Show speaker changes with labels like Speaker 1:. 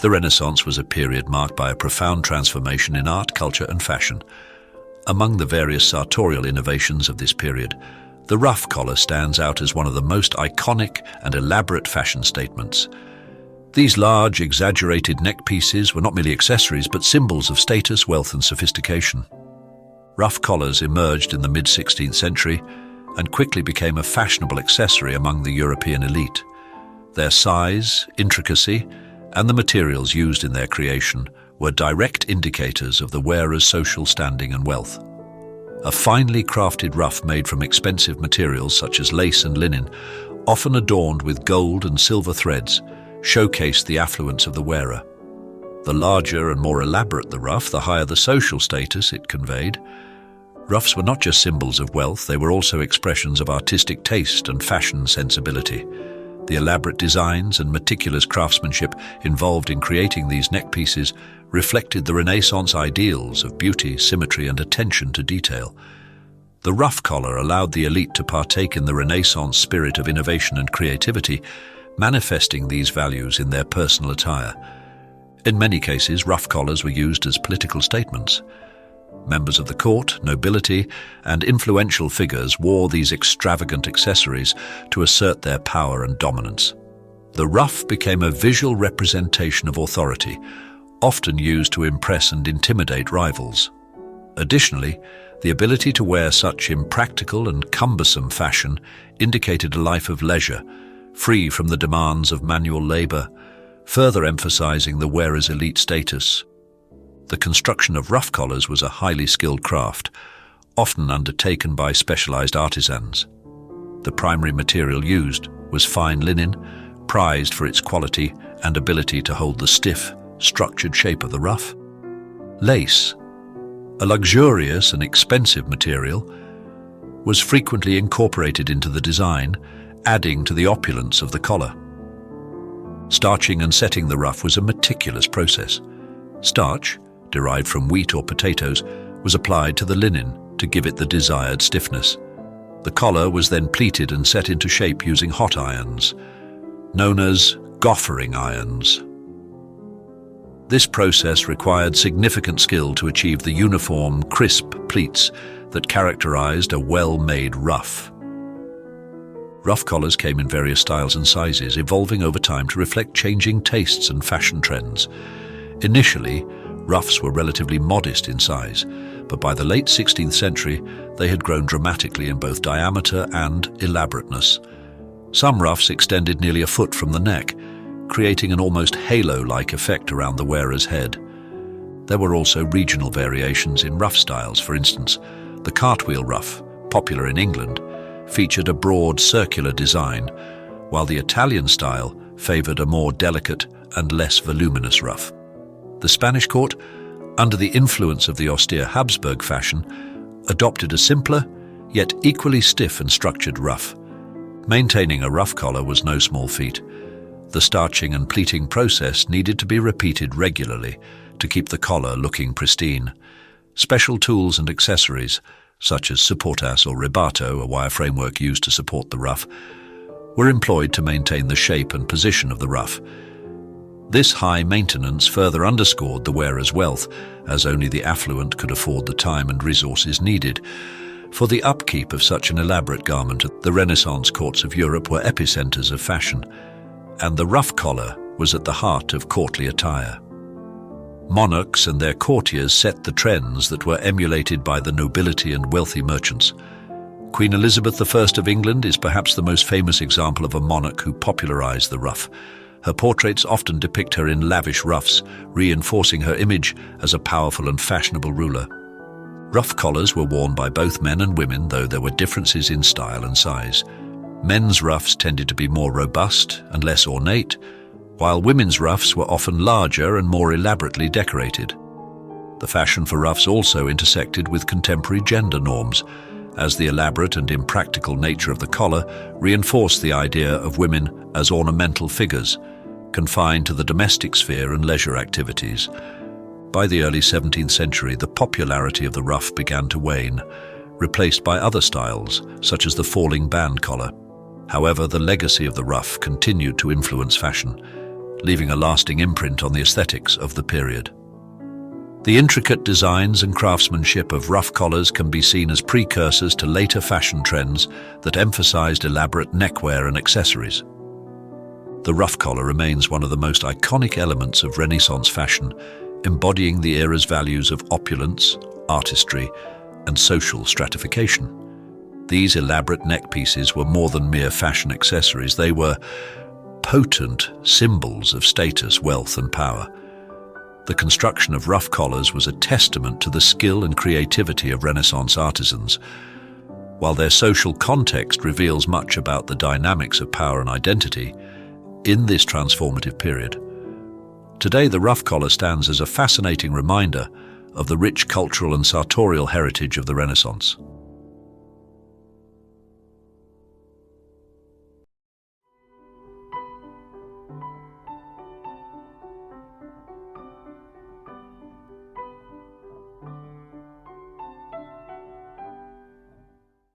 Speaker 1: The Renaissance was a period marked by a profound transformation in art, culture, and fashion. Among the various sartorial innovations of this period, the ruff collar stands out as one of the most iconic and elaborate fashion statements. These large, exaggerated neckpieces were not merely accessories, but symbols of status, wealth, and sophistication. Ruff collars emerged in the mid-16th century and quickly became a fashionable accessory among the European elite. Their size, intricacy, and the materials used in their creation were direct indicators of the wearer's social standing and wealth. A finely crafted ruff made from expensive materials such as lace and linen, often adorned with gold and silver threads, showcased the affluence of the wearer. The larger and more elaborate the ruff, the higher the social status it conveyed. Ruffs were not just symbols of wealth, they were also expressions of artistic taste and fashion sensibility. The elaborate designs and meticulous craftsmanship involved in creating these neckpieces reflected the Renaissance ideals of beauty, symmetry, and attention to detail. The ruff collar allowed the elite to partake in the Renaissance spirit of innovation and creativity, manifesting these values in their personal attire. In many cases, ruff collars were used as political statements. Members of the court, nobility, and influential figures wore these extravagant accessories to assert their power and dominance. The ruff became a visual representation of authority, often used to impress and intimidate rivals. Additionally, the ability to wear such impractical and cumbersome fashion indicated a life of leisure, free from the demands of manual labor, further emphasizing the wearer's elite status. The construction of ruff collars was a highly skilled craft, often undertaken by specialized artisans. The primary material used was fine linen, prized for its quality and ability to hold the stiff, structured shape of the ruff. Lace, a luxurious and expensive material, was frequently incorporated into the design, adding to the opulence of the collar. Starching and setting the ruff was a meticulous process. Starch, derived from wheat or potatoes, was applied to the linen to give it the desired stiffness. The collar was then pleated and set into shape using hot irons, known as goffering irons. This process required significant skill to achieve the uniform, crisp pleats that characterized a well-made ruff. Ruff collars came in various styles and sizes, evolving over time to reflect changing tastes and fashion trends. Initially, ruffs were relatively modest in size, but by the late 16th century, they had grown dramatically in both diameter and elaborateness. Some ruffs extended nearly a foot from the neck, creating an almost halo-like effect around the wearer's head. There were also regional variations in ruff styles. For instance, the cartwheel ruff, popular in England, featured a broad circular design, while the Italian style favored a more delicate and less voluminous ruff. The Spanish court, under the influence of the austere Habsburg fashion, adopted a simpler, yet equally stiff and structured ruff. Maintaining a ruff collar was no small feat. The starching and pleating process needed to be repeated regularly to keep the collar looking pristine. Special tools and accessories, such as supportas or rebato, a wire framework used to support the ruff, were employed to maintain the shape and position of the ruff. This high maintenance further underscored the wearer's wealth, as only the affluent could afford the time and resources needed. For the upkeep of such an elaborate garment, the Renaissance courts of Europe were epicenters of fashion, and the ruff collar was at the heart of courtly attire. Monarchs and their courtiers set the trends that were emulated by the nobility and wealthy merchants. Queen Elizabeth I of England is perhaps the most famous example of a monarch who popularized the ruff. Her portraits often depict her in lavish ruffs, reinforcing her image as a powerful and fashionable ruler. Ruff collars were worn by both men and women, though there were differences in style and size. Men's ruffs tended to be more robust and less ornate, while women's ruffs were often larger and more elaborately decorated. The fashion for ruffs also intersected with contemporary gender norms, as the elaborate and impractical nature of the collar reinforced the idea of women as ornamental figures, confined to the domestic sphere and leisure activities. By the early 17th century, the popularity of the ruff began to wane, replaced by other styles, such as the falling band collar. However, the legacy of the ruff continued to influence fashion. leaving a lasting imprint on the aesthetics of the period. The intricate designs and craftsmanship of ruff collars can be seen as precursors to later fashion trends that emphasized elaborate neckwear and accessories. The ruff collar remains one of the most iconic elements of Renaissance fashion, embodying the era's values of opulence, artistry, and social stratification. These elaborate neckpieces were more than mere fashion accessories. They were potent symbols of status, wealth, and power. The construction of ruff collars was a testament to the skill and creativity of Renaissance artisans. While their social context reveals much about the dynamics of power and identity in this transformative period, today the ruff collar stands as a fascinating reminder of the rich cultural and sartorial heritage of the Renaissance.